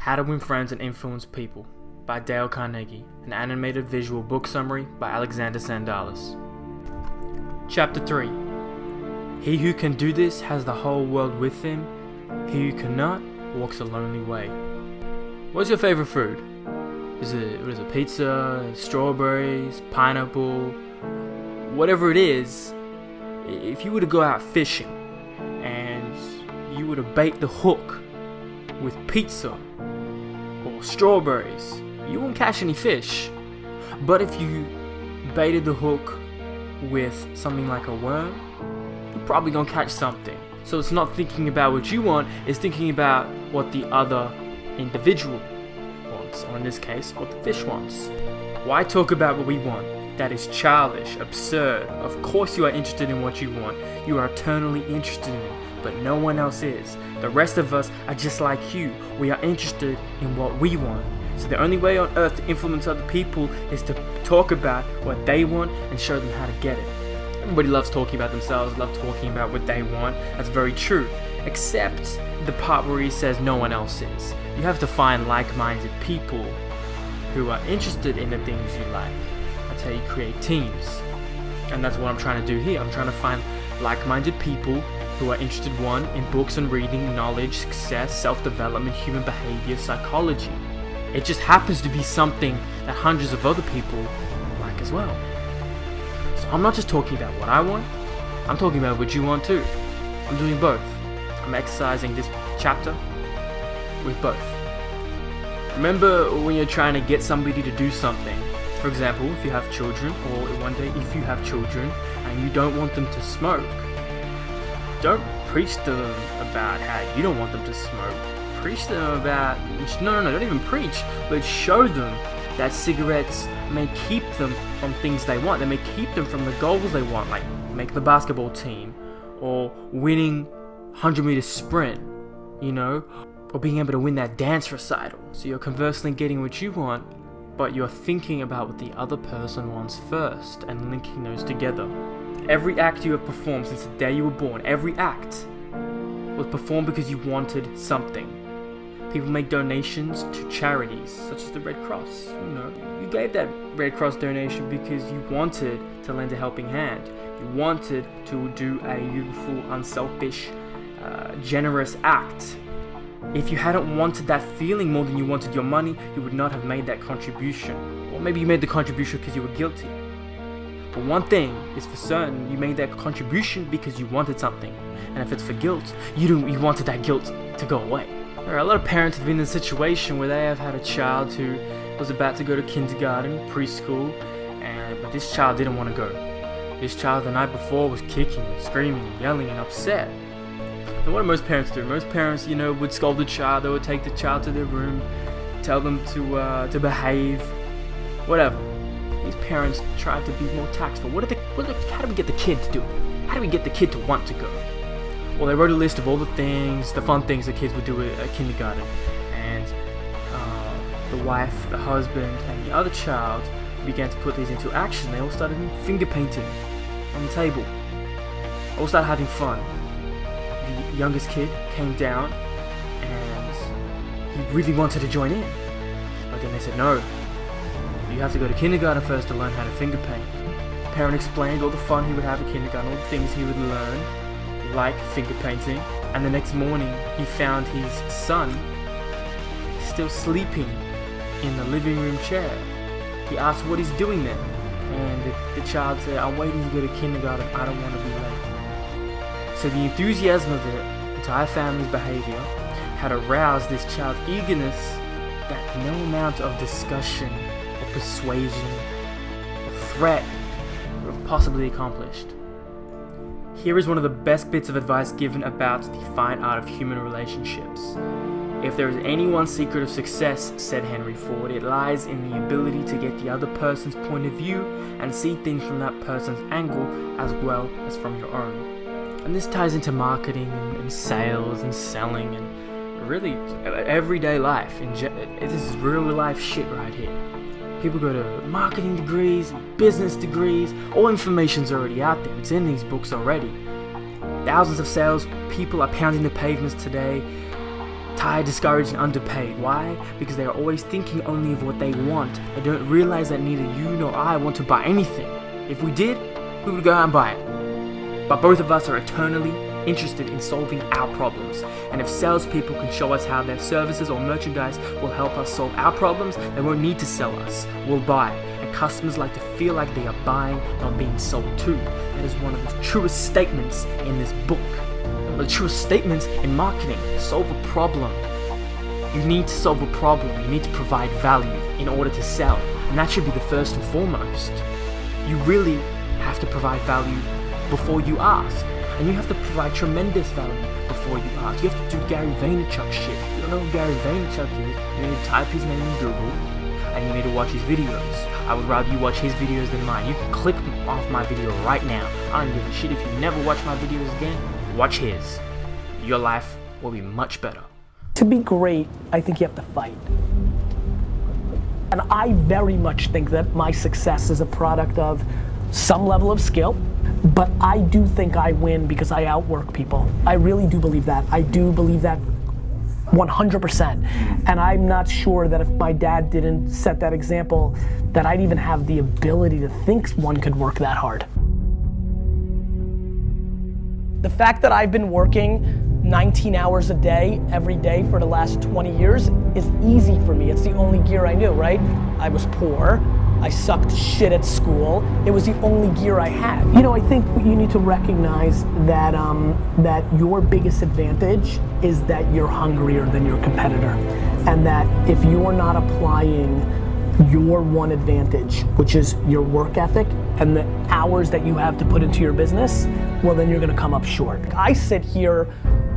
How to Win Friends and Influence People by Dale Carnegie, an animated visual book summary by Alexander Sandalis. Chapter 3. He who can do this has the whole world with him. He who cannot walks a lonely way. What's your favorite food? Is it pizza, strawberries, pineapple? Whatever it is, if you were to go out fishing and you were to bait the hook with pizza or strawberries, you won't catch any fish. But if you baited the hook with something like a worm, you're probably gonna catch something. So it's not thinking about what you want, it's thinking about what the other individual wants, or in this case, what the fish wants. Why talk about what we want? That is childish, absurd. Of course you are interested in what you want. You are eternally interested in it, but no one else is. The rest of us are just like you. We are interested in what we want. So the only way on earth to influence other people is to talk about what they want and show them how to get it. Everybody loves talking about themselves, loves talking about what they want. That's very true. Except the part where he says no one else is. You have to find like-minded people who are interested in the things you like. That's how you create teams. And that's what I'm trying to do here. I'm trying to find like-minded people who are interested, one, in books and reading, knowledge, success, self-development, human behavior, psychology. It just happens to be something that hundreds of other people like as well. So I'm not just talking about what I want, I'm talking about what you want too. I'm doing both. I'm exercising this chapter with both. Remember when you're trying to get somebody to do something. For example, if you have children, or one day if you have children and you don't want them to smoke, don't preach to them about how you don't want them to smoke. Preach to them about, don't even preach, but show them that cigarettes may keep them from things they want. They may keep them from the goals they want, like make the basketball team, or winning 100-meter sprint, or being able to win that dance recital. So you're conversely getting what you want, but you're thinking about what the other person wants first and linking those together. Every act you have performed since the day you were born, every act was performed because you wanted something. People make donations to charities, such as the Red Cross. You gave that Red Cross donation because you wanted to lend a helping hand. You wanted to do a beautiful, unselfish, generous act. If you hadn't wanted that feeling more than you wanted your money, you would not have made that contribution. Or maybe you made the contribution because you were guilty. But one thing is for certain, you made that contribution because you wanted something. And if it's for guilt, you wanted that guilt to go away. There are a lot of parents who have been in a situation where they have had a child who was about to go to kindergarten, preschool, but this child didn't want to go. This child the night before was kicking and screaming and yelling and upset. And what do most parents do? Most parents, would scold the child. They would take the child to their room, tell them to behave, whatever. These parents tried to be more tactful. How do we get the kid to do it? How do we get the kid to want to go? Well, they wrote a list of all the fun things that kids would do at kindergarten. And the wife, the husband, and the other child began to put these into action. They all started finger painting on the table. All started having fun. The youngest kid came down and he really wanted to join in. But then they said, no, you have to go to kindergarten first to learn how to finger paint. The parent explained all the fun he would have at kindergarten, all the things he would learn, like finger painting. And the next morning, he found his son still sleeping in the living room chair. He asked what he's doing there. And the child said, I'm waiting to go to kindergarten, I don't want to be late. So the enthusiasm of the entire family's behavior had aroused this child's eagerness that no amount of discussion or persuasion or threat would have possibly accomplished. Here is one of the best bits of advice given about the fine art of human relationships. If there is any one secret of success, said Henry Ford, it lies in the ability to get the other person's point of view and see things from that person's angle as well as from your own. And this ties into marketing and sales and selling and really everyday life. This is real life shit right here. People go to marketing degrees, business degrees, all information's already out there. It's in these books already. Thousands of sales people are pounding the pavements today tired, discouraged, and underpaid. Why? Because they are always thinking only of what they want. They don't realize that neither you nor I want to buy anything. If we did, we would go out and buy it. But both of us are eternally interested in solving our problems. And if salespeople can show us how their services or merchandise will help us solve our problems, they won't need to sell us. We'll buy. And customers like to feel like they are buying, not being sold to. That is one of the truest statements in this book. One of the truest statements in marketing. Solve a problem. You need to solve a problem. You need to provide value in order to sell. And that should be the first and foremost. You really have to provide value before you ask. And you have to provide tremendous value before you ask. You have to do Gary Vaynerchuk shit. If you don't know who Gary Vaynerchuk is, you need to type his name in Google and you need to watch his videos. I would rather you watch his videos than mine. You can click off my video right now. I don't give a shit if you never watch my videos again. Watch his. Your life will be much better. To be great, I think you have to fight. And I very much think that my success is a product of some level of skill, but I do think I win because I outwork people. I really do believe that. I do believe that 100%. And I'm not sure that if my dad didn't set that example, that I'd even have the ability to think one could work that hard. The fact that I've been working 19 hours a day, every day for the last 20 years is easy for me. It's the only gear I knew, right? I was poor. I sucked shit at school. It was the only gear I had. You know, I think you need to recognize that that your biggest advantage is that you're hungrier than your competitor. And that if you're not applying your one advantage, which is your work ethic and the hours that you have to put into your business, well then you're gonna come up short. I sit here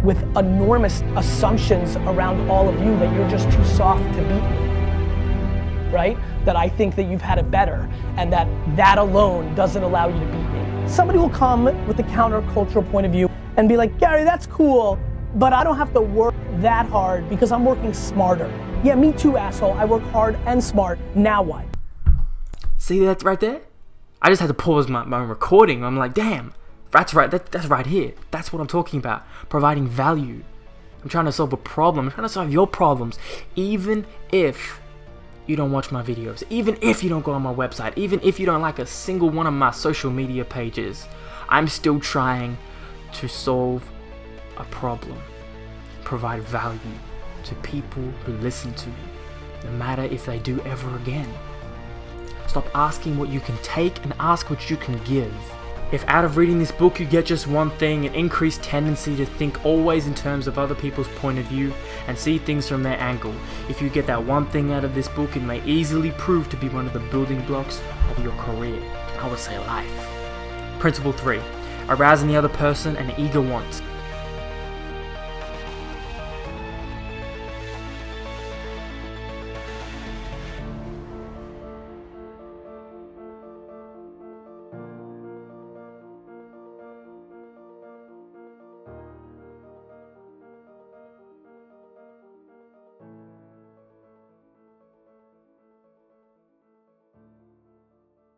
with enormous assumptions around all of you that you're just too soft to beat me, right? That I think that you've had it better and that alone doesn't allow you to beat me. Somebody will come with a countercultural point of view and be like, Gary, that's cool, but I don't have to work that hard because I'm working smarter. Yeah, me too, asshole. I work hard and smart. Now what? See that right there? I just had to pause my recording. I'm like, damn, that's right. That's right here. That's what I'm talking about. Providing value. I'm trying to solve a problem. I'm trying to solve your problems. Even if you don't watch my videos, even if you don't go on my website, even if you don't like a single one of my social media pages, I'm still trying to solve a problem. Provide value to people who listen to me, no matter if they do ever again. Stop asking what you can take and ask what you can give. If out of reading this book you get just one thing, an increased tendency to think always in terms of other people's point of view and see things from their angle. If you get that one thing out of this book, it may easily prove to be one of the building blocks of your career. I would say life. Principle 3. Arousing the other person and eager want.